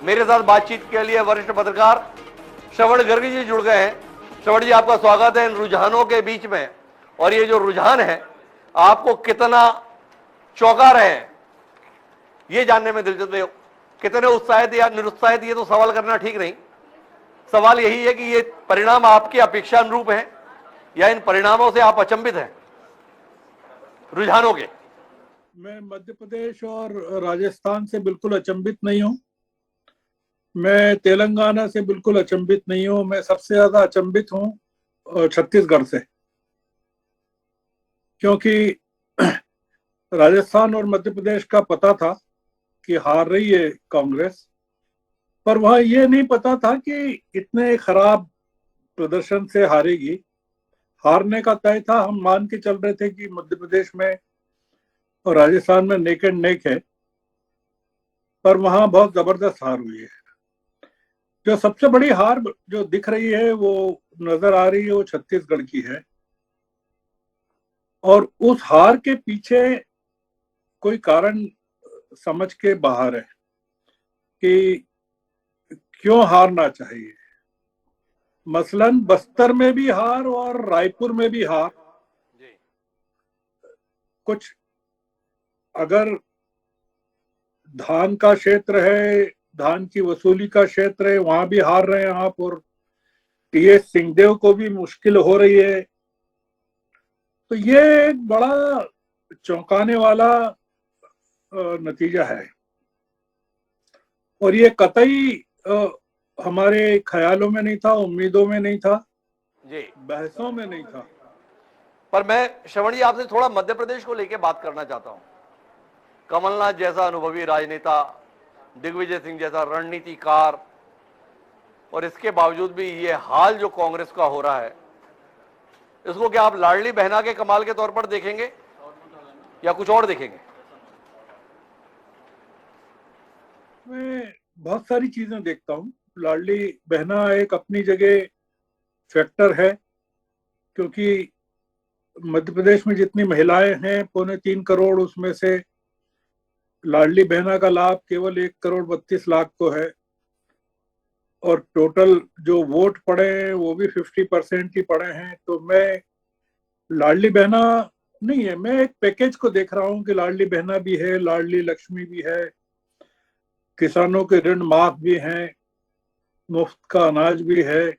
मेरे साथ बातचीत के लिए वरिष्ठ पत्रकार श्रवण गर्ग जी जुड़ गए हैं। श्रवण जी, आपका स्वागत है इन रुझानों के बीच में। और ये जो रुझान है आपको कितना चौंका रहे हैं ये जानने में दिलचस्पी है। कितने उत्साहित या निरुत्साहित, ये तो सवाल करना ठीक नहीं। सवाल यही है कि ये परिणाम आपकी अपेक्षा अनुरूप है या इन परिणामों से आप अचंभित हैं रुझानों के। मैं मध्य प्रदेश और राजस्थान से बिल्कुल अचंभित नहीं हूं। मैं तेलंगाना से बिल्कुल अचंभित नहीं हूं। मैं सबसे ज्यादा अचंभित हूं छत्तीसगढ़ से, क्योंकि राजस्थान और मध्य प्रदेश का पता था कि हार रही है कांग्रेस, पर वहां ये नहीं पता था कि इतने खराब प्रदर्शन से हारेगी। हारने का तय था। हम मान के चल रहे थे कि मध्य प्रदेश में और राजस्थान में नेक एंड नेक है, पर वहां बहुत जबरदस्त हार हुई है। जो सबसे बड़ी हार जो दिख रही है, वो नजर आ रही है, वो छत्तीसगढ़ की है। और उस हार के पीछे कोई कारण समझ के बाहर है कि क्यों हारना चाहिए। मसलन बस्तर में भी हार और रायपुर में भी हार। कुछ अगर धान का क्षेत्र है, धान की वसूली का क्षेत्र है, वहां भी हार रहे हैं आप, और टीएस सिंहदेव को भी मुश्किल हो रही है। तो ये एक बड़ा चौंकाने वाला नतीजा है, और ये कतई हमारे ख्यालों में नहीं था, उम्मीदों में नहीं था जी, बहसों में नहीं था। पर मैं श्रवण जी आपसे थोड़ा मध्य प्रदेश को लेकर बात करना चाहता हूं। कमलनाथ जैसा अनुभवी राजनेता, दिग्विजय सिंह जैसा रणनीतिकार, और इसके बावजूद भी ये हाल जो कांग्रेस का हो रहा है, इसको क्या आप लाडली बहना के कमाल के तौर पर देखेंगे या कुछ और देखेंगे? मैं बहुत सारी चीजें देखता हूँ। लाडली बहना एक अपनी जगह फैक्टर है, क्योंकि मध्य प्रदेश में जितनी महिलाएं हैं 3.25 करोड़, उसमें से लाडली बहना का लाभ केवल 1,32,00,000 को है। और टोटल जो वोट पड़े हैं वो भी 50% ही पड़े हैं। तो मैं लाडली बहना नहीं है, मैं एक पैकेज को देख रहा हूँ कि लाडली बहना भी है, लाडली लक्ष्मी भी है, किसानों के ऋण माफ भी हैं, मुफ्त का अनाज भी है,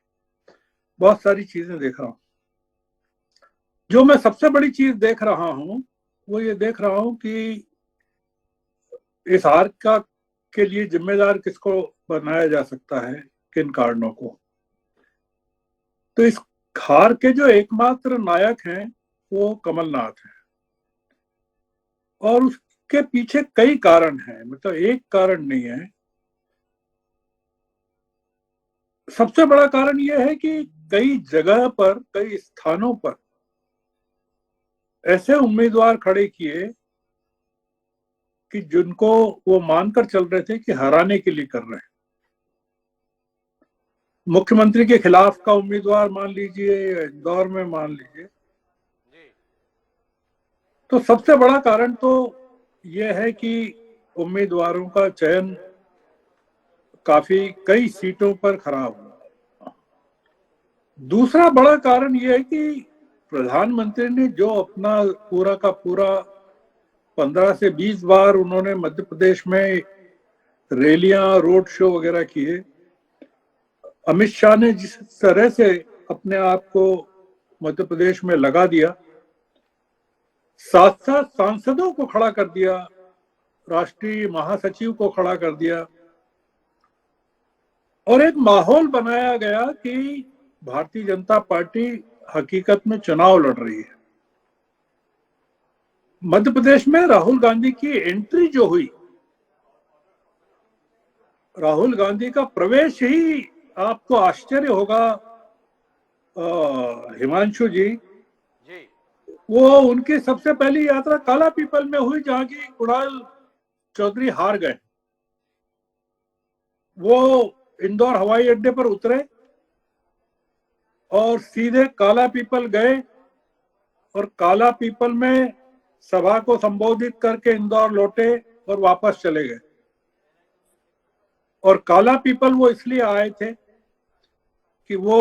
बहुत सारी चीजें देख रहा हूँ। जो मैं सबसे बड़ी चीज देख रहा हूँ वो ये देख रहा हूँ कि इस हार का के लिए जिम्मेदार किसको बनाया जा सकता है, किन कारणों को। तो इस हार के जो एकमात्र नायक हैं वो कमलनाथ हैं, और उसके पीछे कई कारण हैं, मतलब एक कारण नहीं है। सबसे बड़ा कारण यह है कि कई जगह पर, कई स्थानों पर ऐसे उम्मीदवार खड़े किए कि जिनको वो मानकर चल रहे थे कि हराने के लिए कर रहे हैं। मुख्यमंत्री के खिलाफ का उम्मीदवार मान लीजिए, इंदौर में मान लीजिए। तो सबसे बड़ा कारण तो यह है कि उम्मीदवारों का चयन काफी कई सीटों पर खराब हुआ। दूसरा बड़ा कारण यह है कि प्रधानमंत्री ने जो अपना पूरा का पूरा 15 से 20 बार उन्होंने मध्य प्रदेश में रैलियां, रोड शो वगैरह किए। अमित शाह ने जिस तरह से अपने आप को मध्य प्रदेश में लगा दिया, साथ साथ सांसदों को खड़ा कर दिया, राष्ट्रीय महासचिव को खड़ा कर दिया, और एक माहौल बनाया गया कि भारतीय जनता पार्टी हकीकत में चुनाव लड़ रही है। मध्य प्रदेश में राहुल गांधी की एंट्री जो हुई, राहुल गांधी का प्रवेश ही, आपको आश्चर्य होगा हिमांशु जी, वो उनकी सबसे पहली यात्रा काला पीपल में हुई, जहां की कुणाल चौधरी हार गए। वो इंदौर हवाई अड्डे पर उतरे और सीधे काला पीपल गए, और काला पीपल में सभा को संबोधित करके इंदौर लौटे और वापस चले गए। और काला पीपल वो इसलिए आए थे कि वो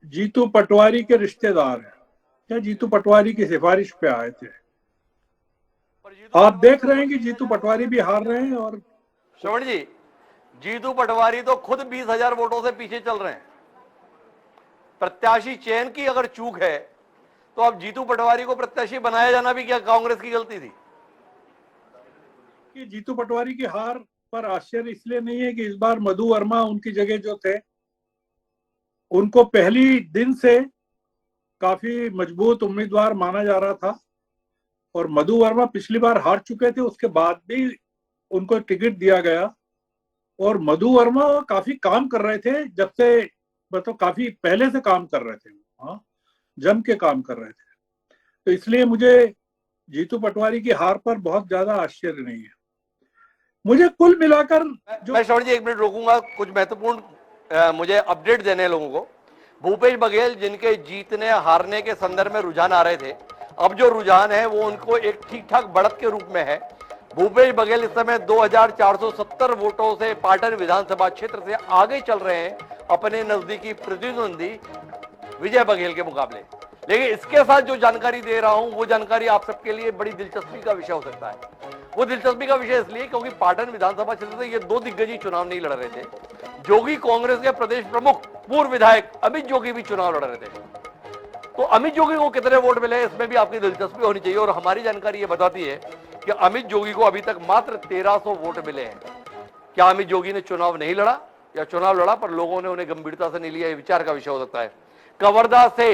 जीतू पटवारी के रिश्तेदार हैं, या जीतू पटवारी की सिफारिश पे आए थे। पर जीतू आप पटवारी देख तो रहे हैं खुद कि 20,000 जीतू वोटों पटवारी से भी पीछे हार चल रहे रहे हैं। हैं। और श्रवण जी, जीतू पटवारी तो खुद 20,000 वोटों से पीछे चल रहे हैं। प्रत्याशी चयन की अगर चूक है तो अब जीतू पटवारी को प्रत्याशी बनाया जाना भी क्या कांग्रेस की गलती थी? कि जीतू पटवारी की हार पर आश्चर्य इसलिए नहीं है कि इस बार मधु वर्मा उनकी जगह जो थे, उनको पहली दिन से काफी मजबूत उम्मीदवार माना जा रहा था। और मधु वर्मा पिछली बार हार चुके थे, उसके बाद भी उनको टिकट दिया गया। और मधु वर्मा काफी काम कर रहे थे, जब से मतलब काफी पहले से काम कर रहे थे। हाँ, जम के काम कर रहे थे। तो इसलिए मुझे जीतू पटवारी की हार पर बहुत ज्यादा आश्चर्य नहीं है। मुझे कुल मिलाकर मैं श्रवण जी 1 मिनट रोकूंगा, कुछ महत्वपूर्ण मुझे अपडेट देने हैं लोगों को। भूपेश बघेल जिनके जीतने हारने के संदर्भ में रुझान आ रहे थे, अब जो रुझान है वो उनको एक ठीक ठाक बढ़त के रूप में है। भूपेश बघेल इस समय 2,470 वोटों से पाटन विधानसभा क्षेत्र से आगे चल रहे हैं अपने नजदीकी प्रतिद्वंदी विजय बघेल के मुकाबले। लेकिन इसके साथ जो जानकारी दे रहा हूं वो जानकारी आप सबके लिए बड़ी दिलचस्पी का विषय हो सकता है। वो दिलचस्पी का विषय इसलिए क्योंकि पाटन विधानसभा क्षेत्र से ये 2 दिग्गजी चुनाव नहीं लड़ रहे थे। जोगी कांग्रेस के प्रदेश प्रमुख पूर्व विधायक अमित जोगी भी चुनाव लड़ रहे थे। तो अमित जोगी को कितने वोट मिले इसमें भी आपकी दिलचस्पी होनी चाहिए। और हमारी जानकारी ये बताती है कि अमित जोगी को अभी तक मात्र 1,300 वोट मिले हैं। क्या अमित जोगी ने चुनाव नहीं लड़ा या चुनाव लड़ा पर लोगों ने उन्हें गंभीरता से नहीं लिया, ये विचार का विषय हो सकता है। कवर्धा से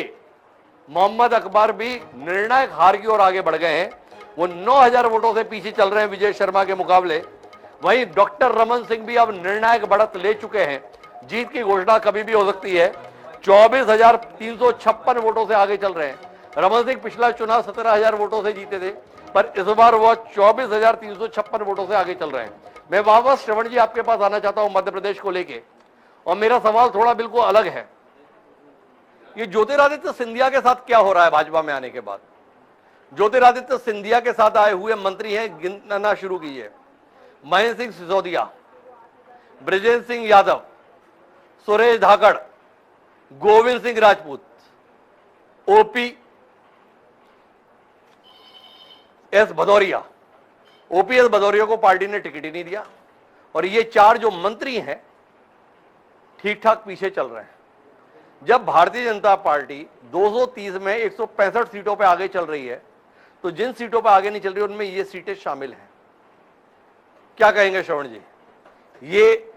मोहम्मद अकबर भी निर्णायक हार की ओर आगे बढ़ गए हैं। वो 9,000 वोटों से पीछे चल रहे हैं विजय शर्मा के मुकाबले। वहीं डॉक्टर रमन सिंह भी अब निर्णायक बढ़त ले चुके हैं। जीत की घोषणा कभी भी हो सकती है। 24,356 वोटों से आगे चल रहे हैं। रमन सिंह पिछला चुनाव 17,000 वोटों से जीते थे, पर इस बार वह 24,356 वोटों से आगे चल रहे हैं। मैं वापस श्रवण जी आपके पास आना चाहता हूं मध्य प्रदेश को लेके, और मेरा सवाल थोड़ा बिल्कुल अलग है। ये ज्योतिरादित्य सिंधिया के साथ क्या हो रहा है भाजपा में आने के बाद? ज्योतिरादित्य सिंधिया के साथ आए हुए मंत्री हैं, गिनना शुरू कीजिए। Mahendra Singh Sisodia, Brajendra Singh Yadav, Suresh Dhakad, Govind Singh Rajput, OP S Bhadauria. OPS Bhadauria को पार्टी ने टिकट ही नहीं दिया। और ये 4 जो मंत्री हैं ठीक ठाक पीछे चल रहे हैं। जब भारतीय जनता पार्टी 230 में 165 सीटों पर आगे चल रही है, तो जिन सीटों पर आगे नहीं चल रही उनमें ये सीटें शामिल हैं। क्या कहेंगे श्रवण जी? ये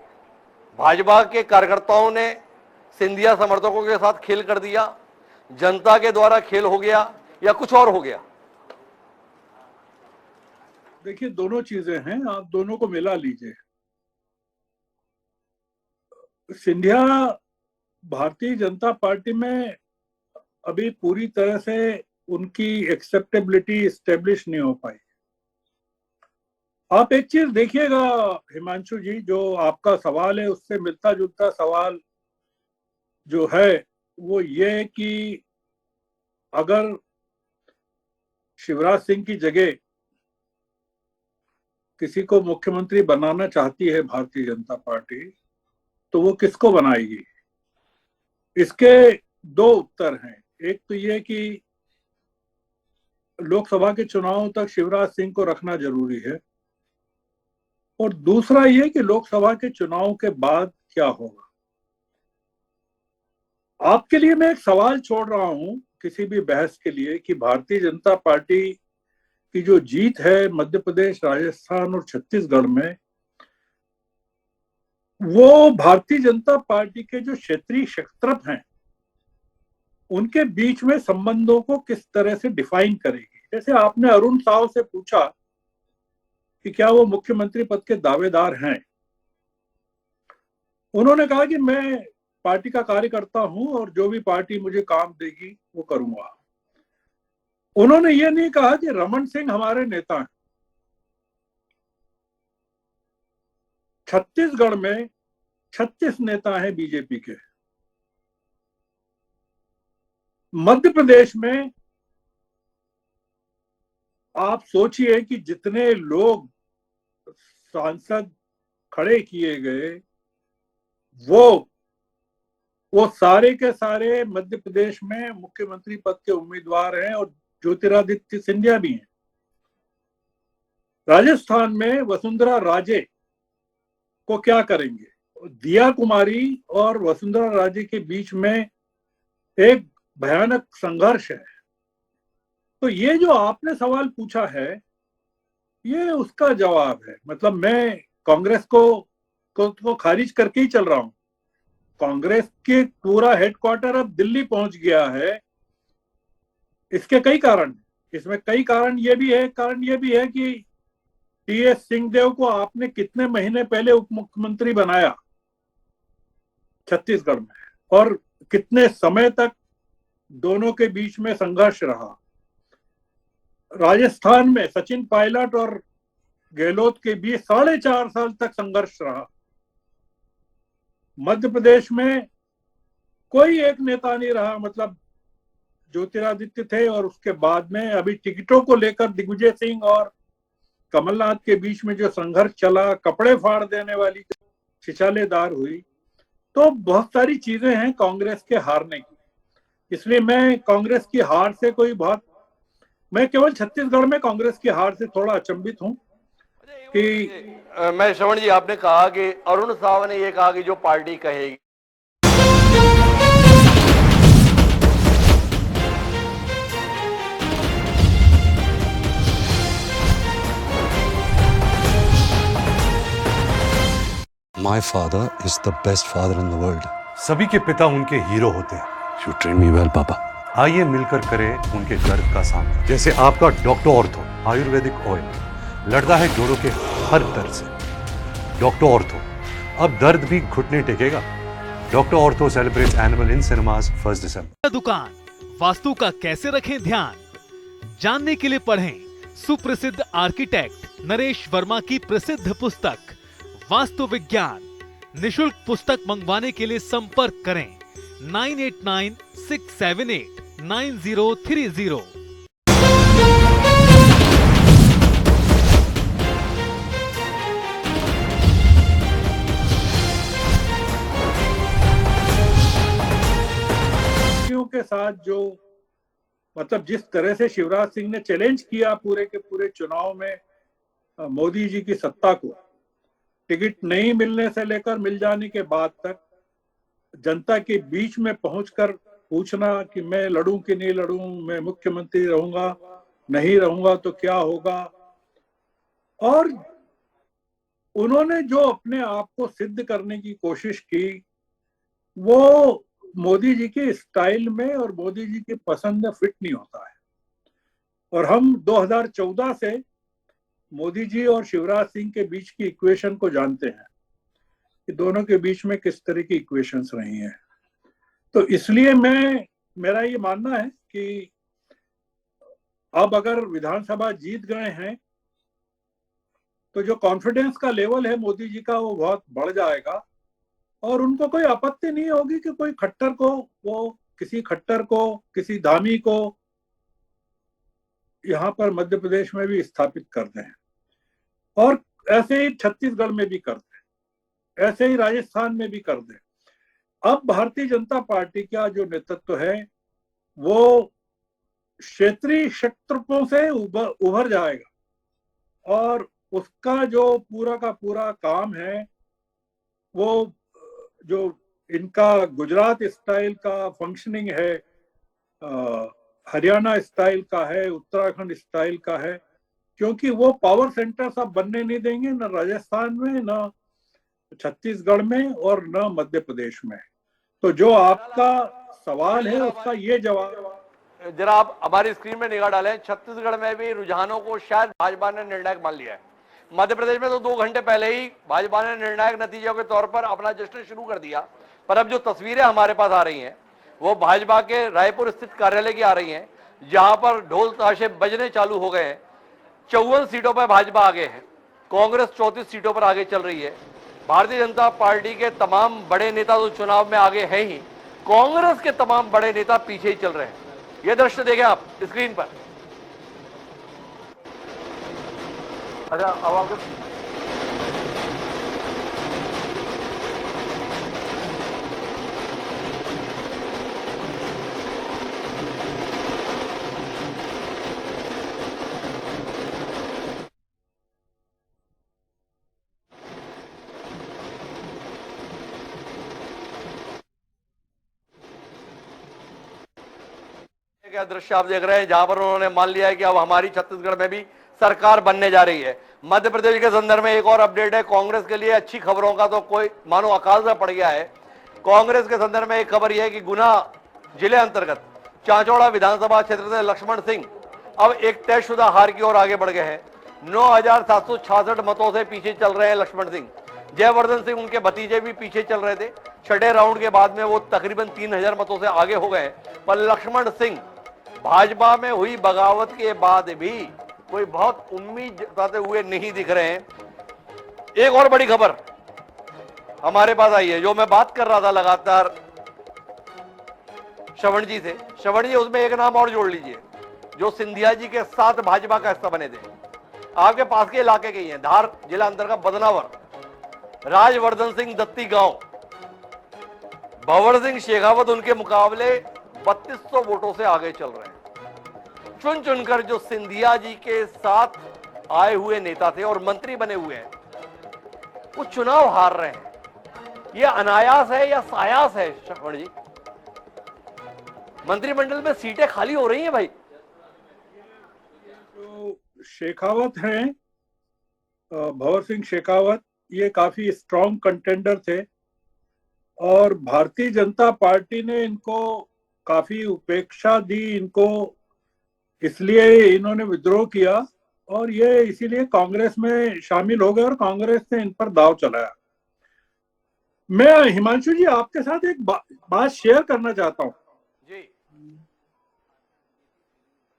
भाजपा के कार्यकर्ताओं ने सिंधिया समर्थकों के साथ खेल कर दिया, जनता के द्वारा खेल हो गया, या कुछ और हो गया? देखिए, दोनों चीजें हैं, आप दोनों को मिला लीजिए। सिंधिया भारतीय जनता पार्टी में अभी पूरी तरह से उनकी एक्सेप्टेबिलिटी स्टेब्लिश नहीं हो पाई। आप एक चीज देखिएगा हिमांशु जी, जो आपका सवाल है उससे मिलता जुलता सवाल जो है वो ये कि अगर शिवराज सिंह की जगह किसी को मुख्यमंत्री बनाना चाहती है भारतीय जनता पार्टी, तो वो किसको बनाएगी? इसके 2 उत्तर हैं। एक तो ये कि लोकसभा के चुनाव तक शिवराज सिंह को रखना जरूरी है, और दूसरा ये कि लोकसभा के चुनाव के बाद क्या होगा। आपके लिए मैं एक सवाल छोड़ रहा हूं किसी भी बहस के लिए कि भारतीय जनता पार्टी की जो जीत है मध्य प्रदेश, राजस्थान और छत्तीसगढ़ में, वो भारतीय जनता पार्टी के जो क्षेत्रीय क्षत्रप हैं उनके बीच में संबंधों को किस तरह से डिफाइन करेगी। जैसे आपने अरुण साव से पूछा कि क्या वो मुख्यमंत्री पद के दावेदार हैं, उन्होंने कहा कि मैं पार्टी का कार्यकर्ता हूं और जो भी पार्टी मुझे काम देगी वो करूंगा। उन्होंने ये नहीं कहा कि रमन सिंह हमारे नेता हैं। छत्तीसगढ़ में 36 नेता हैं बीजेपी के। मध्य प्रदेश में आप सोचिए कि जितने लोग सांसद खड़े किए गए वो सारे के सारे मध्य प्रदेश में मुख्यमंत्री पद के उम्मीदवार हैं और ज्योतिरादित्य सिंधिया भी हैं। राजस्थान में वसुंधरा राजे को क्या करेंगे? दिया कुमारी और वसुंधरा राजे के बीच में एक भयानक संघर्ष है। तो ये जो आपने सवाल पूछा है ये उसका जवाब है। मतलब मैं कांग्रेस को खारिज करके ही चल रहा हूं। कांग्रेस के पूरा हेडक्वार्टर अब दिल्ली पहुंच गया है। इसके कई कारण, इसमें कई कारण ये भी है कि टीएस सिंहदेव को आपने कितने महीने पहले उप मुख्यमंत्री बनाया छत्तीसगढ़ में, और कितने समय तक दोनों के बीच में संघर्ष रहा। राजस्थान में सचिन पायलट और गहलोत के बीच 4.5 साल तक संघर्ष रहा। मध्य प्रदेश में कोई एक नेता नहीं रहा, मतलब ज्योतिरादित्य थे और उसके बाद में अभी टिकटों को लेकर दिग्विजय सिंह और कमलनाथ के बीच में जो संघर्ष चला, कपड़े फाड़ देने वाली छिछालेदार हुई, तो बहुत सारी चीजें हैं कांग्रेस के हारने की। इसलिए मैं कांग्रेस की हार से मैं केवल छत्तीसगढ़ में कांग्रेस की हार से थोड़ा अचंभित हूं कि मैं श्रवण जी, आपने कहा कि अरुण साव ने ये कहा कि जो पार्टी कहेगी। My father is the best father in the world. सभी के पिता उनके हीरो होते हैं। You trained me well, Papa. आइए मिलकर करें उनके गर्व का सामना। जैसे आपका डॉक्टर ऑर्थो आयुर्वेदिक ऑयल लड़ता है जोड़ों के हर दर्द से। डॉक्टर ऑर्थो, अब दर्द भी घुटने टेकेगा। Doctor ortho celebrates annual in cinemas 1 दिसंबर। दुकान वास्तु का कैसे रखें ध्यान, जानने के लिए पढ़ें सुप्रसिद्ध आर्किटेक्ट नरेश वर्मा की प्रसिद्ध पुस्तक वास्तु विज्ञान। निशुल्क पुस्तक मंगवाने के लिए संपर्क करें 9896789030। के साथ जो मतलब जिस तरह से शिवराज सिंह ने चैलेंज किया पूरे के पूरे चुनाव में मोदी जी की सत्ता को, टिकट नहीं मिलने से लेकर मिल जाने के बाद तक जनता के बीच में पहुंचकर पूछना कि मैं लड़ूं कि नहीं लड़ूं, मैं मुख्यमंत्री रहूंगा नहीं रहूंगा तो क्या होगा, और उन्होंने जो अपने आप को सिद्ध करने की कोशिश की वो मोदी जी के स्टाइल में और मोदी जी की पसंद में फिट नहीं होता है। और हम 2014 से मोदी जी और शिवराज सिंह के बीच की इक्वेशन को जानते हैं कि दोनों के बीच में किस तरह की इक्वेशंस रही हैं। तो इसलिए मेरा ये मानना है कि अब अगर विधानसभा जीत गए हैं तो जो कॉन्फिडेंस का लेवल है मोदी जी का वो बहुत बढ़ जाएगा और उनको कोई आपत्ति नहीं होगी कि कोई किसी खट्टर को किसी धामी को यहाँ पर मध्य प्रदेश में भी स्थापित कर दें, और ऐसे ही छत्तीसगढ़ में भी कर दें, ऐसे ही राजस्थान में भी कर दें। अब भारतीय जनता पार्टी का जो नेतृत्व है वो क्षेत्रीय शक्तियों से उभर जाएगा और उसका जो पूरा का पूरा काम है वो जो इनका गुजरात स्टाइल का फंक्शनिंग है, हरियाणा स्टाइल का है, उत्तराखंड स्टाइल का है, क्योंकि वो पावर सेंटर सब बनने नहीं देंगे, न राजस्थान में, न छत्तीसगढ़ में और न मध्य प्रदेश में। तो जो आपका सवाल है उसका ये जवाब जरा आप हमारी स्क्रीन में निगाह डालें। छत्तीसगढ़ में भी रुझानों को शायद भाजपा ने निर्णायक मान लिया है। मध्य प्रदेश में तो 2 घंटे पहले ही भाजपा ने निर्णायक नतीजों के तौर पर अपना जश्न शुरू कर दिया, पर अब जो तस्वीरें हमारे पास आ रही हैं वो भाजपा के रायपुर स्थित कार्यालय की आ रही हैं, जहां पर ढोल ताशे बजने चालू हो गए हैं। 54 सीटों पर भाजपा आगे है, कांग्रेस 34 सीटों पर आगे चल रही है। भारतीय जनता पार्टी के तमाम बड़े नेता तो चुनाव में आगे हैं ही, कांग्रेस के तमाम बड़े नेता पीछे ही चल रहे हैं। यह दृश्य देखें आप स्क्रीन पर। अच्छा, अब आपको क्या दृश्य आप देख रहे हैं जहां पर उन्होंने मान लिया है कि अब हमारी छत्तीसगढ़ में भी सरकार बनने जा रही है। मध्य प्रदेश के संदर्भ में एक और अपडेट है, कांग्रेस के लिए अच्छी खबरों का तो कोई मानो अकाल सा पड़ गया है। कांग्रेस के संदर्भ में एक खबर यह है कि गुना जिले अंतर्गत चांचौड़ा विधानसभा क्षेत्र से लक्ष्मण सिंह अब एक तयशुदा हार की ओर आगे बढ़ गए हैं। 9,766 मतों से पीछे चल रहे हैं लक्ष्मण सिंह। जयवर्धन सिंह उनके भतीजे भी पीछे चल रहे थे। छठे राउंड के बाद में वो तकरीबन 3,000 मतों से आगे हो गए, पर लक्ष्मण सिंह भाजपा में हुई बगावत के बाद भी कोई बहुत उम्मीद जताते हुए नहीं दिख रहे हैं। एक और बड़ी खबर हमारे पास आई है, जो मैं बात कर रहा था लगातार श्रवण जी से। श्रवण जी, उसमें एक नाम और जोड़ लीजिए, जो सिंधिया जी के साथ भाजपा का हिस्सा बने थे, आपके पास के इलाके के ही हैं, धार जिला अंतर्गत बदनावर, राजवर्धन सिंह दत्ती गांव। भंवर सिंह शेखावत उनके मुकाबले 3200 वोटों से आगे चल रहे हैं। चुन चुनकर जो सिंधिया जी के साथ आए हुए नेता थे और मंत्री बने हुए हैं, वो चुनाव हार रहे हैं। ये अनायास है या सायास है श्रवण जी? मंत्रिमंडल में सीटें खाली हो रही हैं भाई। जो शेखावत हैं, भंवर सिंह शेखावत, ये काफी स्ट्रॉन्ग कंटेंडर थे और भारतीय जनता पार्टी ने इनको काफी उपेक्षा दी, इनको इसलिए इन्होंने विद्रोह किया और ये इसीलिए कांग्रेस में शामिल हो गए और कांग्रेस ने इन पर दांव चलाया। मैं हिमांशु जी आपके साथ एक बात शेयर करना चाहता हूं जी।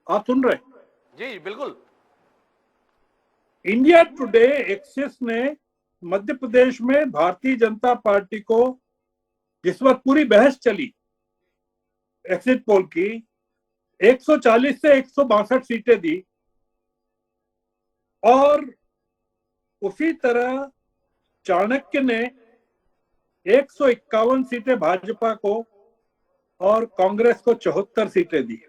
आप सुन रहे? जी बिल्कुल। इंडिया टुडे एक्सिस ने मध्य प्रदेश में भारतीय जनता पार्टी को, जिस वक्त पूरी बहस चली एग्जिट पोल की, 140 से 162 सीटें दी और उसी तरह चाणक्य ने 151 सीटें भाजपा को और कांग्रेस को 74 सीटें दी।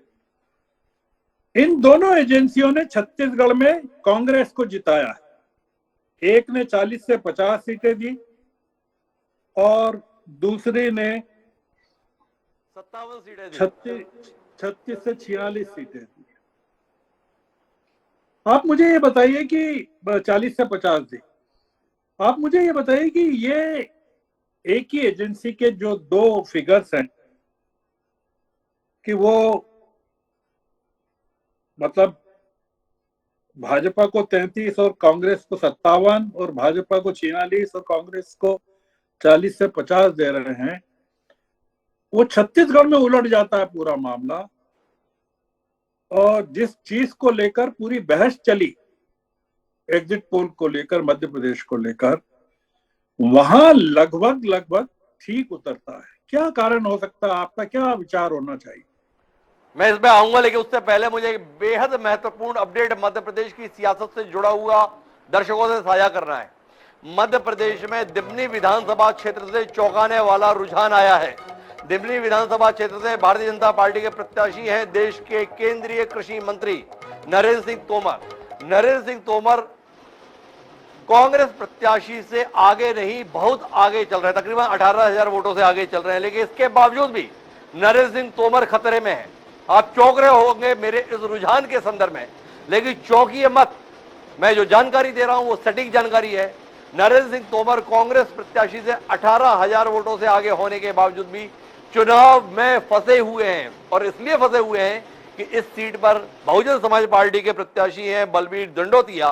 इन दोनों एजेंसियों ने छत्तीसगढ़ में कांग्रेस को जिताया है। एक ने 40 से 50 सीटें दी और दूसरी ने 57 सीटें दी। 36 से 46 सीटें दी। आप मुझे ये बताइए कि 40 से 50 दी। आप मुझे ये बताइए कि ये एक ही एजेंसी के जो दो फिगर्स हैं कि वो मतलब भाजपा को 33 और कांग्रेस को 57 और भाजपा को 46 और कांग्रेस को 40 से 50 दे रहे हैं, वो छत्तीसगढ़ में उलट जाता है पूरा मामला। और जिस चीज को लेकर पूरी बहस चली एग्जिट पोल को लेकर, मध्य प्रदेश को लेकर, वहां लगभग ठीक उतरता है। क्या कारण हो सकता है? आपका क्या विचार होना चाहिए? मैं इसमें आऊंगा, लेकिन उससे पहले मुझे एक बेहद महत्वपूर्ण अपडेट मध्य प्रदेश की सियासत से जुड़ा हुआ दर्शकों से साझा करना है। मध्य प्रदेश में दिमनी विधानसभा क्षेत्र से चौंकाने वाला रुझान आया है। दिमनी विधानसभा क्षेत्र से भारतीय जनता पार्टी के प्रत्याशी हैं देश के केंद्रीय कृषि मंत्री नरेंद्र सिंह तोमर। नरेंद्र सिंह तोमर कांग्रेस प्रत्याशी से आगे नहीं, बहुत आगे चल रहे हैं, तकरीबन 18,000 वोटों से आगे चल रहे हैं। लेकिन इसके बावजूद भी नरेंद्र सिंह तोमर खतरे में है। आप चौंक रहे होंगे मेरे इस रुझान के संदर्भ में, लेकिन चौंकिए मत। मैं जो जानकारी दे रहा हूं वो सटीक जानकारी है। नरेंद्र सिंह तोमर कांग्रेस प्रत्याशी से 18,000 वोटों से आगे होने के बावजूद भी चुनाव में फंसे हुए हैं, और इसलिए फंसे हुए हैं कि इस सीट पर बहुजन समाज पार्टी के प्रत्याशी हैं बलबीर दंडोतिया,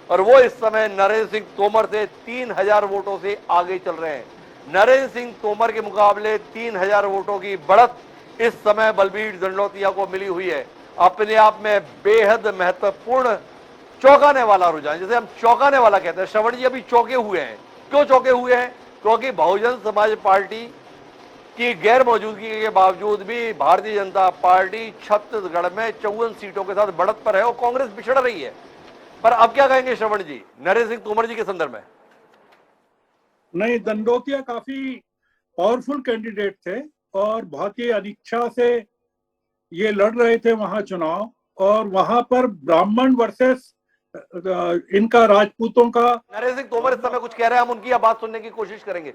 और वो इस समय नरेंद्र सिंह तोमर से 3,000 वोटों से आगे चल रहे हैं। नरेंद्र सिंह तोमर के मुकाबले 3,000 वोटों की बढ़त इस समय बलबीर दंडोतिया को मिली हुई है। अपने आप में बेहद महत्वपूर्ण चौंकाने वाला रुझान, जिसे हम चौंकाने वाला कहते हैं। श्रवण जी अभी चौंके हुए हैं। क्यों चौंके हुए हैं? क्योंकि बहुजन समाज पार्टी की गैर मौजूदगी के बावजूद भी भारतीय जनता पार्टी छत्तीसगढ़ में 54 सीटों के साथ बढ़त पर है और कांग्रेस पिछड़ रही है। पर अब क्या कहेंगे श्रवण जी नरेंद्र सिंह तोमर जी के संदर्भ में? नहीं, दंडोतिया काफी पावरफुल कैंडिडेट थे और बहुत ही अनिच्छा से ये लड़ रहे थे वहां चुनाव, और वहां पर ब्राह्मण वर्सेस इनका राजपूतों का। नरेंद्र सिंह तोमर इस समय कुछ कह रहे हैं, हम उनकी बात सुनने की कोशिश करेंगे।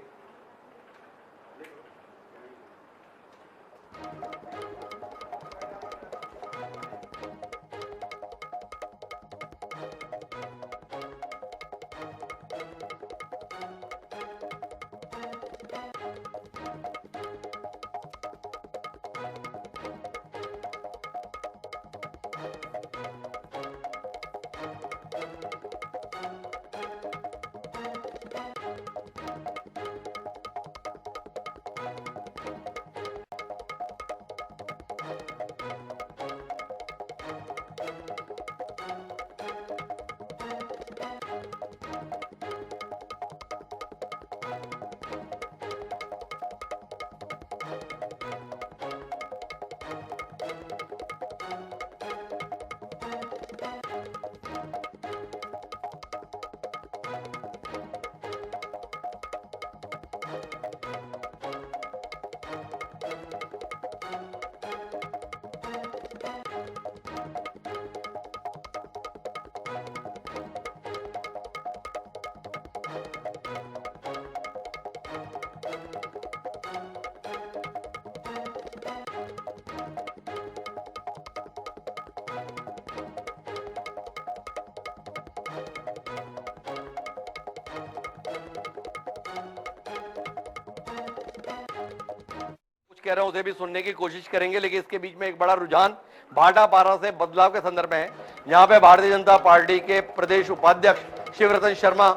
कह रहे हैं उसे भी सुनने की कोशिश करेंगे, लेकिन इसके बीच में एक बड़ा रुझान भाटापारा से बदलाव के संदर्भ में है। यहाँ पे भारतीय जनता पार्टी के प्रदेश उपाध्यक्ष शिवरतन शर्मा,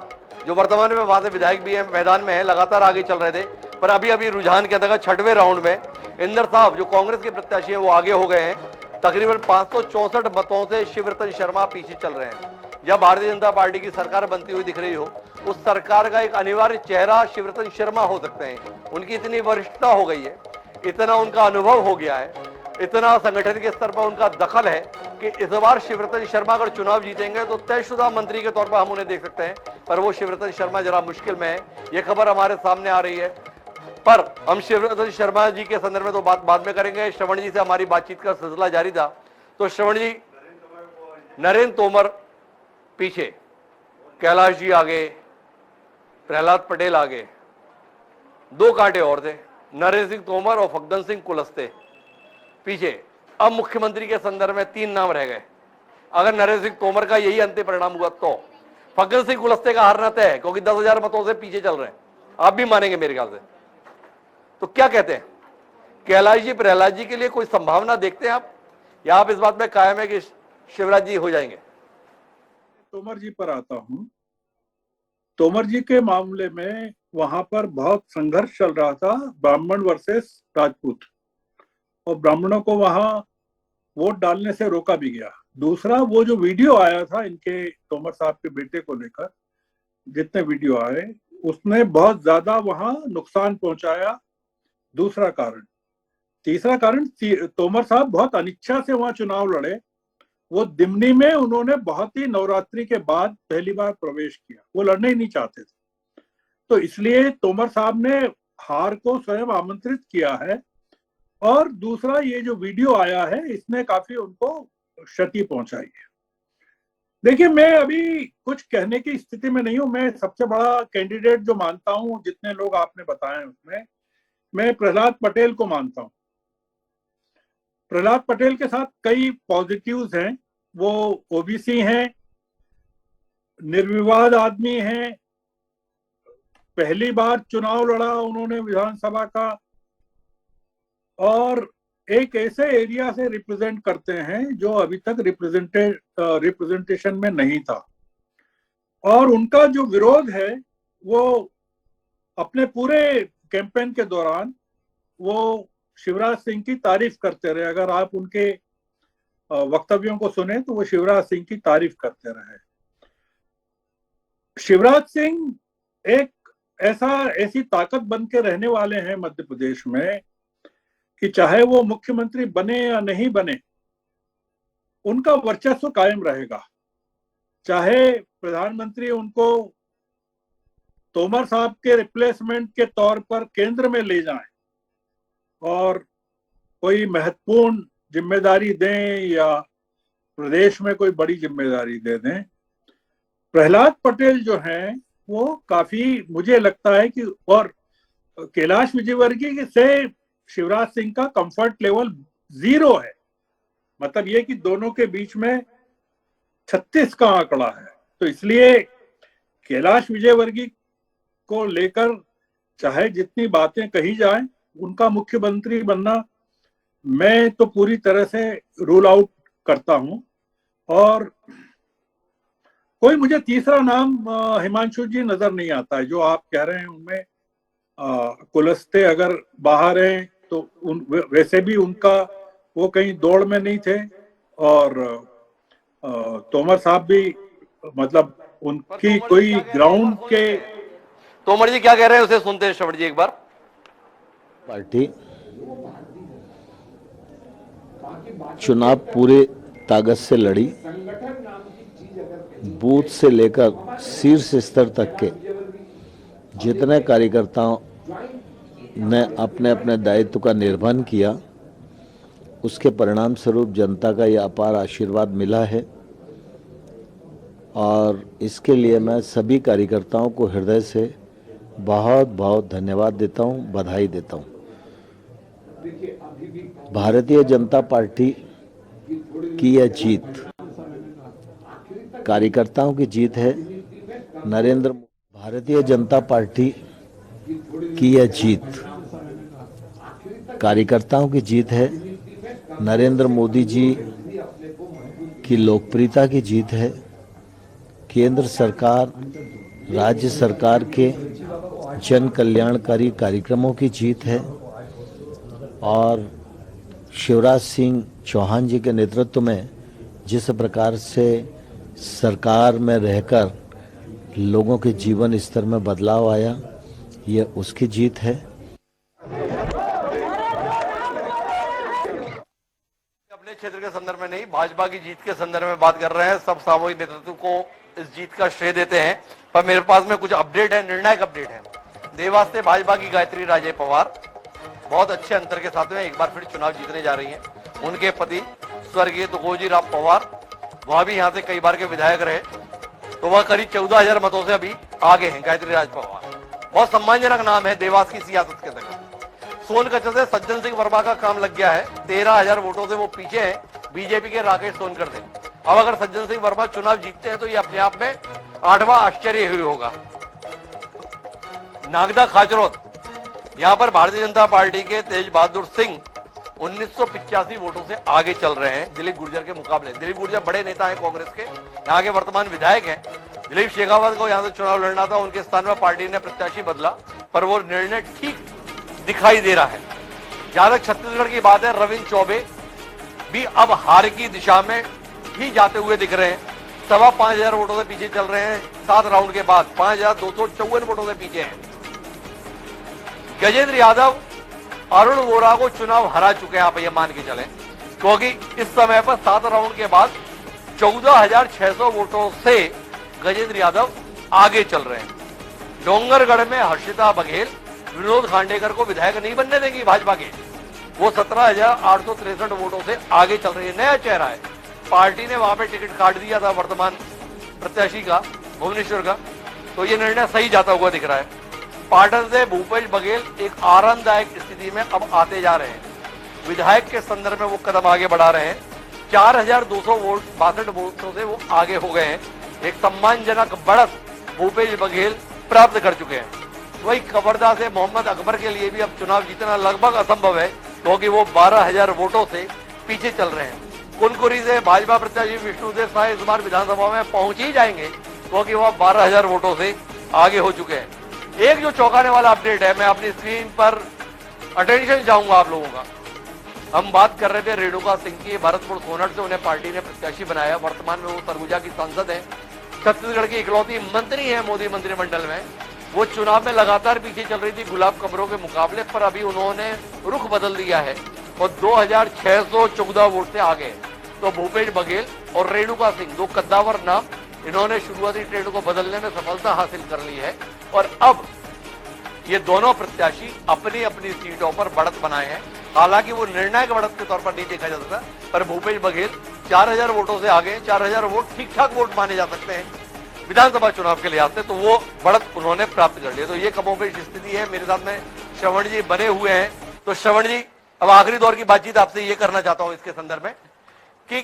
जो वर्तमान में वहां से विधायक भी है, मैदान में है, लगातार आगे चल रहे थे, पर अभी अभी रुझान के अंतर्गत छठवें राउंड में इंदर साहब जो कांग्रेस के प्रत्याशी हैं वो आगे हो गए हैं। तकरीबन 564 मतों से शिवरतन शर्मा पीछे चल रहे हैं। जब भारतीय जनता पार्टी की सरकार बनती हुई दिख रही हो, उस सरकार का एक अनिवार्य चेहरा शिवरतन शर्मा हो सकते हैं। उनकी इतनी वरिष्ठता हो गई है, इतना उनका अनुभव हो गया है, इतना संगठन के स्तर पर उनका दखल है कि इस बार शिवरतन शर्मा अगर चुनाव जीतेंगे तो तयशुदा मंत्री के तौर पर हम उन्हें देख सकते हैं। पर वो शिवरतन शर्मा जरा मुश्किल में है, ये खबर हमारे सामने आ रही है। पर हम शिवरतन शर्मा जी के संदर्भ में तो बात बाद में करेंगे। श्रवण जी से हमारी बातचीत का सिलसिला जारी था। तो श्रवण जी, नरेंद्र तोमर पीछे, कैलाश जी आगे, प्रहलाद पटेल आगे, दो कांटे और थे, नरेंद्र सिंह तोमर और फग्गन सिंह कुलस्ते पीछे। अब मुख्यमंत्री के संदर्भ में 3 नाम रह गए। अगर नरेंद्र सिंह तोमर का यही अंतिम परिणाम हुआ तो फग्गन सिंह कुलस्ते का हारना तय है, क्योंकि 10,000 मतों से पीछे चल रहे हैं। आप भी मानेंगे मेरे ख्याल से। तो क्या कहते हैं, कैलाश जी प्रहलाद जी के लिए कोई संभावना देखते हैं आप, या आप इस बात में कायम है कि शिवराज जी हो जाएंगे? तोमर जी पर आता हूं। तोमर जी के मामले में वहां पर बहुत संघर्ष चल रहा था, ब्राह्मण वर्सेस राजपूत, और ब्राह्मणों को वहां वोट डालने से रोका भी गया। दूसरा, वो जो वीडियो आया था इनके तोमर साहब के बेटे को लेकर, जितने वीडियो आए उसने बहुत ज्यादा वहां नुकसान पहुंचाया। दूसरा कारण। तीसरा कारण, तोमर साहब बहुत अनिच्छा से वहां चुनाव लड़े। वो दिमनी में उन्होंने बहुत ही नवरात्रि के बाद पहली बार प्रवेश किया, वो लड़ने ही नहीं चाहते थे। तो इसलिए तोमर साहब ने हार को स्वयं आमंत्रित किया है। और दूसरा, ये जो वीडियो आया है इसने काफी उनको क्षति पहुंचाई है। देखिए, मैं अभी कुछ कहने की स्थिति में नहीं हूं। मैं सबसे बड़ा कैंडिडेट जो मानता हूं, जितने लोग आपने बताए उसमें, मैं प्रहलाद पटेल को मानता हूं। प्रहलाद पटेल के साथ कई पॉजिटिव्स हैं। वो ओबीसी हैं, निर्विवाद आदमी हैं, पहली बार चुनाव लड़ा उन्होंने विधानसभा का, और एक ऐसे एरिया से रिप्रेजेंट करते हैं जो अभी तक रिप्रेजेंटेशन में नहीं था। और उनका जो विरोध है वो अपने पूरे कैंपेन के दौरान वो शिवराज सिंह की तारीफ करते रहे। अगर आप उनके वक्तव्यों को सुने तो वो शिवराज सिंह की तारीफ करते रहे। शिवराज सिंह एक ऐसी ताकत बन के रहने वाले हैं मध्य प्रदेश में कि चाहे वो मुख्यमंत्री बने या नहीं बने, उनका वर्चस्व कायम रहेगा। चाहे प्रधानमंत्री उनको तोमर साहब के रिप्लेसमेंट के तौर पर केंद्र में ले जाएं और कोई महत्वपूर्ण जिम्मेदारी दें या प्रदेश में कोई बड़ी जिम्मेदारी दे दें, प्रहलाद पटेल जो हैं वो काफी, मुझे लगता है कि, और कैलाश विजयवर्गीय से शिवराज सिंह का कंफर्ट लेवल 0 है। मतलब ये कि दोनों के बीच में 36 का आंकड़ा है। तो इसलिए कैलाश विजयवर्गीय को लेकर चाहे जितनी बातें कही जाएं, उनका मुख्यमंत्री बनना मैं तो पूरी तरह से रूल आउट करता हूं। और कोई मुझे तीसरा नाम हिमांशु जी नजर नहीं आता है जो आप कह रहे हैं। उनमें कुलस्ते अगर बाहर हैं तो वैसे भी उनका वो कहीं दौड़ में नहीं थे, और तोमर साहब भी, मतलब उनकी कोई ग्राउंड के। तोमर जी क्या कह रहे हैं उसे सुनते हैं श्रवण जी एक बार। पार्टी चुनाव पूरे ताकत से लड़ी, बूथ से लेकर शीर्ष स्तर तक के जितने कार्यकर्ताओं ने अपने अपने दायित्व का निर्वहन किया, उसके परिणाम स्वरूप जनता का यह अपार आशीर्वाद मिला है। और इसके लिए मैं सभी कार्यकर्ताओं को हृदय से बहुत बहुत धन्यवाद देता हूं, बधाई देता हूं। भारतीय जनता पार्टी की यह जीत कार्यकर्ताओं की जीत है। भारतीय जनता पार्टी की यह जीत कार्यकर्ताओं की जीत है, नरेंद्र मोदी जी की लोकप्रियता की जीत है, केंद्र सरकार, राज्य सरकार के जन कल्याणकारी कार्यक्रमों की जीत है और शिवराज सिंह चौहान जी के नेतृत्व में जिस प्रकार से सरकार में रहकर लोगों के जीवन स्तर में बदलाव आया, ये उसकी जीत है। अपने क्षेत्र के संदर्भ में नहीं, भाजपा की जीत के संदर्भ में बात कर रहे हैं। सब सामूहिक नेतृत्व को इस जीत का श्रेय देते हैं, पर मेरे पास में कुछ अपडेट है, निर्णायक अपडेट है। देवास से भाजपा की गायत्री राजे पवार बहुत अच्छे अंतर के साथ में एक बार फिर चुनाव जीतने जा रही हैं। उनके पति स्वर्गीय तुकोजी राव पवार, वह भी यहाँ से कई बार के विधायक रहे, तो वह करीब 14,000 मतों से अभी आगे हैं। गायत्री राज पवार बहुत सम्मानजनक नाम है देवास की सियासत के अंदर। सोनकच्छ से सज्जन सिंह वर्मा का काम लग गया है, 13,000 वोटों से वो पीछे हैं बीजेपी के राकेश सोनकर से। अब अगर सज्जन सिंह वर्मा चुनाव जीतते हैं तो ये अपने आप में 8वां आश्चर्य ही होगा। नागदा खाचरोद, यहां पर भारतीय जनता पार्टी के तेज बहादुर सिंह 1985 वोटों से आगे चल रहे हैं दिलीप गुर्जर के मुकाबले। दिलीप गुर्जर बड़े नेता हैं कांग्रेस के, यहाँ के वर्तमान विधायक हैं। दिलीप शेखावत को यहाँ से चुनाव लड़ना था, उनके स्थान में पार्टी ने प्रत्याशी बदला, पर वो निर्णय ठीक दिखाई दे रहा है। जहां तक छत्तीसगढ़ की बात है, रविंद्र चौबे भी अब हार की दिशा में ही जाते हुए दिख रहे हैं। 5,500 वोटों से पीछे चल रहे हैं। 7 राउंड के बाद 5,254 वोटों से पीछे हैं। गजेंद्र यादव अरुण वोरा को चुनाव हरा चुके हैं, आप ये मान के चलें, क्योंकि इस समय पर 7 राउंड के बाद 14,600 वोटों से गजेंद्र यादव आगे चल रहे हैं। डोंगरगढ़ में हर्षिता बघेल विनोद खांडेकर को विधायक नहीं बनने देंगी भाजपा के, वो 17,863 वोटों से आगे चल रही है। नया चेहरा है, पार्टी ने वहां पे टिकट काट दिया था वर्तमान प्रत्याशी का, भुवनेश्वर का, तो ये निर्णय सही जाता हुआ दिख रहा है। पाटन से भूपेश बघेल एक आरामदायक स्थिति में अब आते जा रहे हैं, विधायक के संदर्भ में वो कदम आगे बढ़ा रहे हैं। 4,200 वोट 62 वोटों से वो आगे हो गए हैं। एक सम्मानजनक बढ़त भूपेश बघेल प्राप्त कर चुके हैं। वही कवर्धा से मोहम्मद अकबर के लिए भी अब चुनाव जीतना लगभग असंभव है, क्योंकि वो 12,000 वोटों से पीछे चल रहे हैं। कुनकुरी से भाजपा प्रत्याशी विष्णुदेव साय इस बार विधानसभा में पहुंच ही जाएंगे, क्योंकि वह 12,000 वोटों से आगे हो चुके हैं। एक जो चौंकाने वाला अपडेट है, मैं अपनी स्क्रीन पर अटेंशन चाहूंगा आप लोगों का। हम बात कर रहे थे रेणुका सिंह की, भरतपुर सोनट से उन्हें पार्टी ने प्रत्याशी बनाया। वर्तमान में वो सरगुजा की सांसद है, छत्तीसगढ़ की इकलौती मंत्री है मोदी मंत्रिमंडल में। वो चुनाव में लगातार पीछे चल रही थी गुलाब कमरों के मुकाबले, पर अभी उन्होंने रुख बदल दिया है और 2,614 वोट से आगे है। तो भूपेश बघेल और रेणुका सिंह, दो कद्दावर नाम, इन्होंने शुरुआती ट्रेंड को बदलने में सफलता हासिल कर ली है और अब ये दोनों प्रत्याशी अपनी अपनी सीटों पर बढ़त बनाए हैं। हालांकि वो निर्णायक बढ़त के तौर पर नहीं देखा जा सकता, पर भूपेश बघेल 4,000 वोटों से आगे, 4,000 वोट ठीक ठाक वोट माने जा सकते हैं विधानसभा चुनाव के लिहाज से, तो वो बढ़त उन्होंने प्राप्त कर लिया। तो ये कमोबेश स्थिति है। मेरे साथ में श्रवण जी बने हुए हैं, तो श्रवण जी अब आखिरी दौर की बातचीत आपसे ये करना चाहता हूं इसके संदर्भ में कि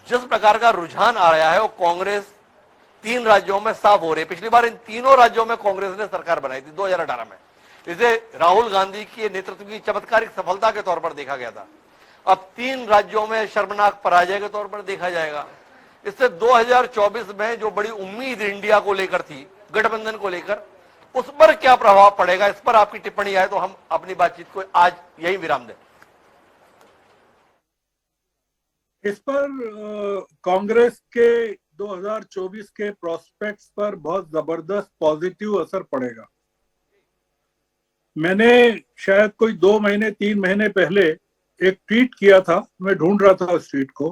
जिस प्रकार का रुझान आ रहा है वो कांग्रेस 3 राज्यों में साफ हो रही है। पिछली बार इन तीनों राज्यों में कांग्रेस ने सरकार बनाई थी 2018 में, इसे राहुल गांधी के नेतृत्व की चमत्कारिक सफलता के तौर पर देखा गया था। अब 3 राज्यों में शर्मनाक पराजय के तौर पर देखा जाएगा। इससे 2024 में जो बड़ी उम्मीद इंडिया को लेकर थी, गठबंधन को लेकर, उस पर क्या प्रभाव पड़ेगा, इस पर आपकी टिप्पणी आए तो हम अपनी बातचीत को आज यही विराम दें। इस पर कांग्रेस के 2024 के प्रोस्पेक्ट्स पर बहुत जबरदस्त पॉजिटिव असर पड़ेगा। मैंने शायद कोई 2 महीने 3 महीने पहले एक ट्वीट किया था, मैं ढूंढ रहा था उस ट्वीट को,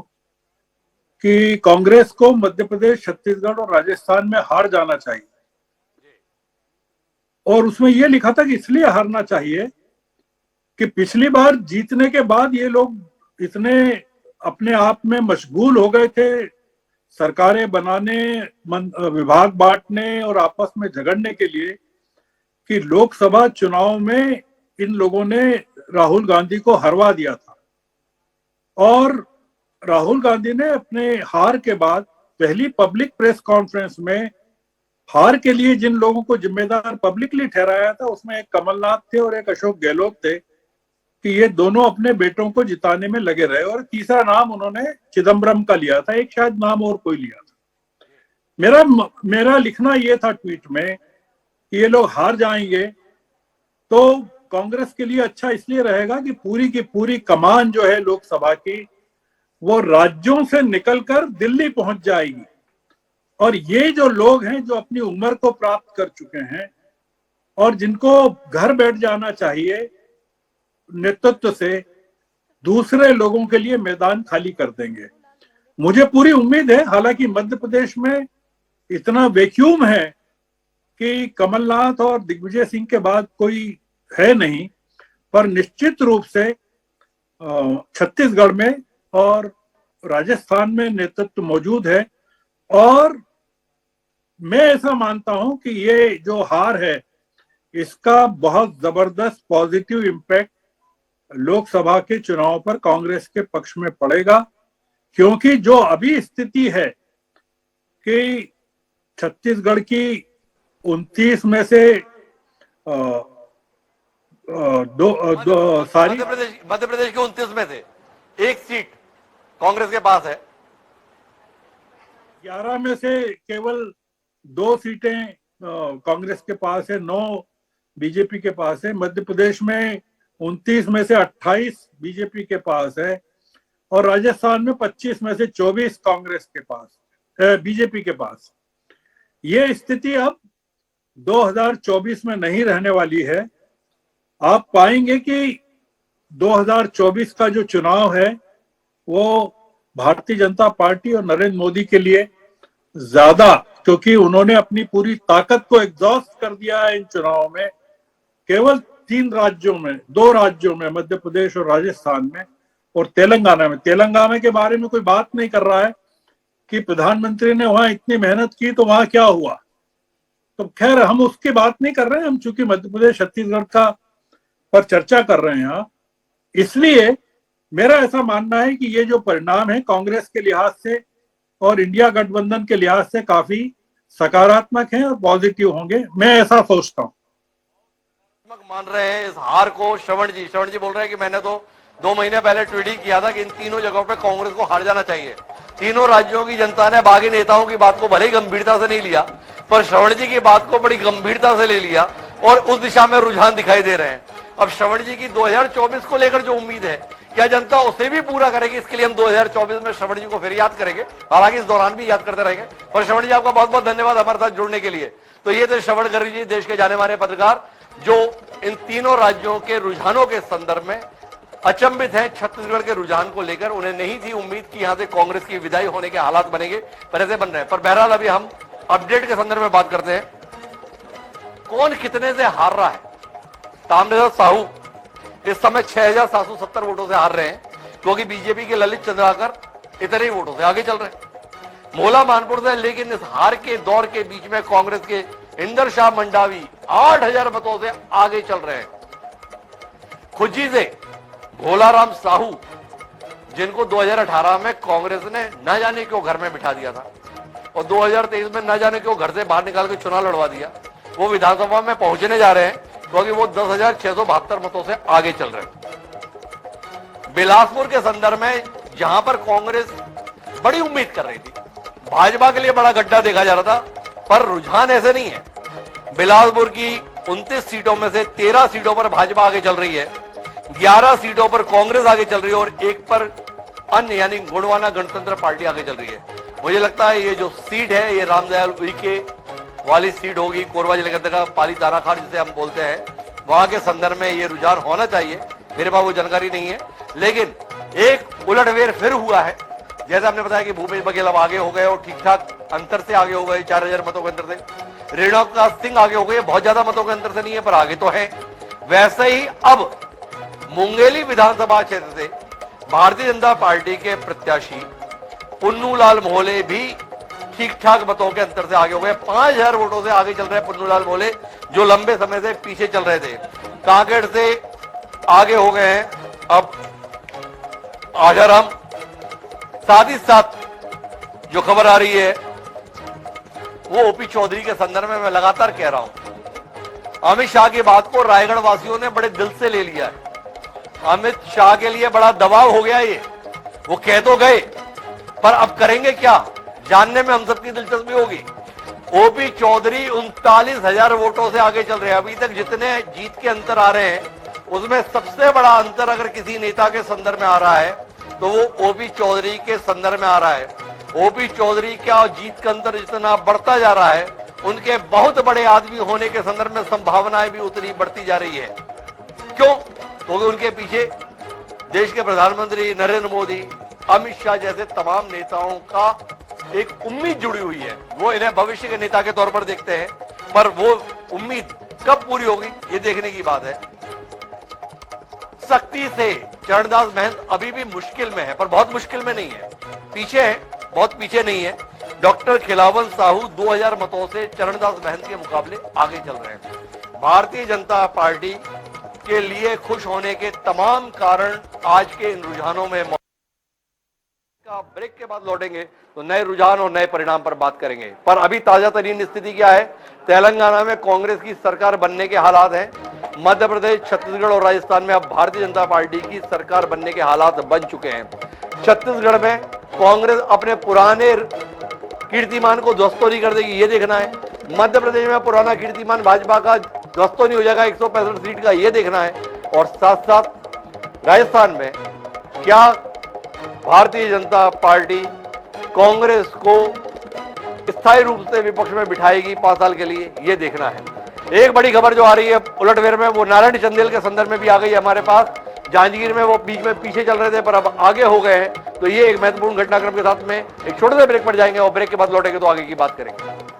कि कांग्रेस को मध्य प्रदेश, छत्तीसगढ़ और राजस्थान में हार जाना चाहिए। और उसमें यह लिखा था कि इसलिए हारना चाहिए कि पिछली बार जीतने के बाद ये लोग इतने अपने आप में मशगूल हो गए थे सरकारें बनाने, विभाग बांटने और आपस में झगड़ने के लिए, कि लोकसभा चुनाव में इन लोगों ने राहुल गांधी को हरवा दिया था। और राहुल गांधी ने अपने हार के बाद पहली पब्लिक प्रेस कॉन्फ्रेंस में हार के लिए जिन लोगों को जिम्मेदार पब्लिकली ठहराया था, उसमें एक कमलनाथ थे और एक अशोक गहलोत थे। कि ये दोनों अपने बेटों को जिताने में लगे रहे, और तीसरा नाम उन्होंने चिदम्बरम का लिया था, एक शायद नाम और कोई लिया था। मेरा लिखना ये था ट्वीट में कि ये लोग हार जाएंगे तो कांग्रेस के लिए अच्छा इसलिए रहेगा कि पूरी की पूरी कमान जो है लोकसभा की वो राज्यों से निकलकर दिल्ली पहुंच जाएगी, और ये जो लोग हैं जो अपनी उम्र को प्राप्त कर चुके हैं और जिनको घर बैठ जाना चाहिए, नेतृत्व से दूसरे लोगों के लिए मैदान खाली कर देंगे। मुझे पूरी उम्मीद है, हालांकि मध्य प्रदेश में इतना वैक्यूम है कि कमलनाथ और दिग्विजय सिंह के बाद कोई है नहीं, पर निश्चित रूप से छत्तीसगढ़ में और राजस्थान में नेतृत्व मौजूद है, और मैं ऐसा मानता हूं कि ये जो हार है इसका बहुत जबरदस्त पॉजिटिव इम्पैक्ट लोकसभा के चुनाव पर कांग्रेस के पक्ष में पड़ेगा, क्योंकि जो अभी स्थिति है कि छत्तीसगढ़ की 29 में से सारी मध्य प्रदेश के 29 में से एक सीट कांग्रेस के पास है, 11 में से केवल 2 सीटें कांग्रेस के पास है, 9 बीजेपी के पास है। मध्य प्रदेश में 29 में से 28 बीजेपी के पास है, और राजस्थान में 25 में से 24 कांग्रेस के पास, बीजेपी के पास। ये स्थिति अब 2024 में नहीं रहने वाली है। आप पाएंगे कि 2024 का जो चुनाव है वो भारतीय जनता पार्टी और नरेंद्र मोदी के लिए ज्यादा, क्योंकि उन्होंने अपनी पूरी ताकत को एग्जॉस्ट कर दिया है इन चुनावों में। केवल 3 राज्यों में, 2 राज्यों में, मध्य प्रदेश और राजस्थान में और तेलंगाना के बारे में कोई बात नहीं कर रहा है कि प्रधानमंत्री ने वहां इतनी मेहनत की तो वहां क्या हुआ। तो खैर हम उसकी बात नहीं कर रहे हैं, हम चूंकि मध्य प्रदेश छत्तीसगढ़ का पर चर्चा कर रहे हैं यहाँ, इसलिए मेरा ऐसा मानना है कि ये जो परिणाम है कांग्रेस के लिहाज से और इंडिया गठबंधन के लिहाज से काफी सकारात्मक हैं और पॉजिटिव होंगे, मैं ऐसा सोचता हूँ। मान रहे हैं इस हार को श्रवण जी बोल रहे हैं कि मैंने तो 2 महीने पहले ट्वीट ही किया था कि इन तीनों जगहों पे कांग्रेस को हार जाना चाहिए। तीनों राज्यों की जनता ने बागी नेताओं की बात को भले ही गंभीरता से नहीं लिया, पर श्रवण जी की बात को बड़ी गंभीरता से ले लिया और उस दिशा में रुझान दिखाई दे रहे हैं। अब श्रवण जी की 2024 को लेकर जो उम्मीद है, क्या जनता उसे भी पूरा करेगी? इसके लिए हम 2024 में श्रवण जी को फिर याद करेंगे, हालांकि इस दौरान भी याद करते रहेंगे। और श्रवण जी आपका बहुत बहुत धन्यवाद हमारे साथ जुड़ने के लिए। तो ये थे श्रवण गर्ग जी, देश के जाने माने पत्रकार, जो इन तीनों राज्यों के रुझानों के संदर्भ में अचंभित हैं। छत्तीसगढ़ के रुझान को लेकर उन्हें नहीं थी उम्मीद कि यहां से कांग्रेस की विदाई होने के हालात बनेंगे, पर ऐसे बन रहे हैं। पर बहरहाल अभी हम अपडेट के संदर्भ में बात करते हैं, कौन कितने से हार रहा है। ताम्रध्वज साहू इस समय 6770 वोटों से हार रहे हैं, क्योंकि बीजेपी के ललित चंद्राकर इतने ही वोटों से आगे चल रहे हैं मोला मानपुर से। लेकिन इस हार के दौर के बीच में कांग्रेस के इंदर शाह मंडावी 8000 मतों से आगे चल रहे हैं। खुज्जी से भोलाराम साहू, जिनको 2018 में कांग्रेस ने न जाने क्यों घर में बिठा दिया था और 2023 में न जाने क्यों घर से बाहर निकाल के चुनाव लड़वा दिया, वो विधानसभा में पहुंचने जा रहे हैं, क्योंकि वो 10,672 मतों से आगे चल रहे हैं। बिलासपुर के संदर्भ में जहां पर कांग्रेस बड़ी उम्मीद कर रही थी, भाजपा के लिए बड़ा गड्ढा देखा जा रहा था, पर रुझान ऐसे नहीं है। बिलासपुर की 29 सीटों में से 13 सीटों पर भाजपा आगे चल रही है, 11 सीटों पर कांग्रेस आगे चल रही है और 1 पर अन्य यानी गोंडवाना गणतंत्र पार्टी आगे चल रही है। मुझे लगता है ये जो सीट है ये रामदयाल उइके वाली सीट होगी, कोरबा जिले का पाली तानाखार जिसे हम बोलते हैं, वहां के संदर्भ में ये रुझान होना चाहिए। मेरे पास वो जानकारी नहीं है, लेकिन एक उलटफेर फिर हुआ है। जैसे आपने बताया कि भूपेश बघेल अब आगे हो गए और ठीक ठाक अंतर से आगे हो गए, 4000 मतों के अंतर से। रेणुका सिंह आगे हो गए, बहुत ज्यादा मतों के अंतर से नहीं है पर आगे तो है। वैसे ही अब मुंगेली विधानसभा क्षेत्र से भारतीय जनता पार्टी के प्रत्याशी पुन्नूलाल मोहले भी ठीक ठाक मतों के अंतर से आगे हो गए, 5000 वोटों से आगे चल रहे हैं पुन्नूलाल मोहले, जो लंबे समय से पीछे चल रहे थे। कांकेर से आगे हो गए हैं अब आजाराम। साथ ही साथ जो खबर आ रही है वो ओपी चौधरी के संदर्भ में मैं लगातार कह रहा हूं, अमित शाह की बात को रायगढ़ वासियों ने बड़े दिल से ले लिया है। अमित शाह के लिए बड़ा दबाव हो गया ये, वो कह तो गए पर अब करेंगे क्या, जानने में हम सबकी दिलचस्पी होगी। ओपी चौधरी 39,000 वोटों से आगे चल रहे हैं। अभी तक जितने जीत के अंतर आ रहे हैं उसमें सबसे बड़ा अंतर अगर किसी नेता के संदर्भ में आ रहा है तो वो ओपी चौधरी के संदर्भ में आ रहा है। ओपी चौधरी का जीत का अंतर जितना बढ़ता जा रहा है उनके बहुत बड़े आदमी होने के संदर्भ में संभावनाएं भी उतनी बढ़ती जा रही है। क्यों? क्योंकि उनके पीछे देश के प्रधानमंत्री नरेंद्र मोदी, अमित शाह जैसे तमाम नेताओं का एक उम्मीद जुड़ी हुई है। वो इन्हें भविष्य के नेता के तौर पर देखते हैं, पर वो उम्मीद कब पूरी होगी ये देखने की बात है। सख्ती से चरणदास महंत अभी भी मुश्किल में है, पर बहुत मुश्किल में नहीं है, पीछे है, बहुत पीछे नहीं है। डॉक्टर खिलावन साहू 2000 मतों से चरणदास महंत के मुकाबले आगे चल रहे हैं। भारतीय जनता पार्टी के लिए खुश होने के तमाम कारण आज के इन रुझानों में का ब्रेक के बाद लौटेंगे तो नए रुझान और नए परिणाम पर बात करेंगे। पर अभी ताजा तरीन स्थिति क्या है? तेलंगाना में कांग्रेस की सरकार बनने के हालात हैं। मध्य प्रदेश, छत्तीसगढ़ और राजस्थान में अब भारतीय जनता पार्टी की सरकार बनने के हालात बन चुके हैं। छत्तीसगढ़ में कांग्रेस अपने पुराने कीर्तिमान को ध्वस्त नहीं कर देगी, ये देखना है। मध्य प्रदेश में पुराना कीर्तिमान भाजपा का ध्वस्त नहीं हो जाएगा 165 सीट का, ये देखना है। और साथ साथ राजस्थान में क्या भारतीय जनता पार्टी कांग्रेस को स्थायी रूप से विपक्ष में बिठाएगी 5 साल के लिए, ये देखना है। एक बड़ी खबर जो आ रही है उलटफेर में, वो नारायण चंदेल के संदर्भ में भी आ गई है हमारे पास। जांजगीर में वो बीच में पीछे चल रहे थे पर अब आगे हो गए हैं, तो ये एक महत्वपूर्ण घटनाक्रम के साथ में एक छोटे से ब्रेक पर जाएंगे और ब्रेक के बाद लौटेंगे तो आगे की बात करेंगे।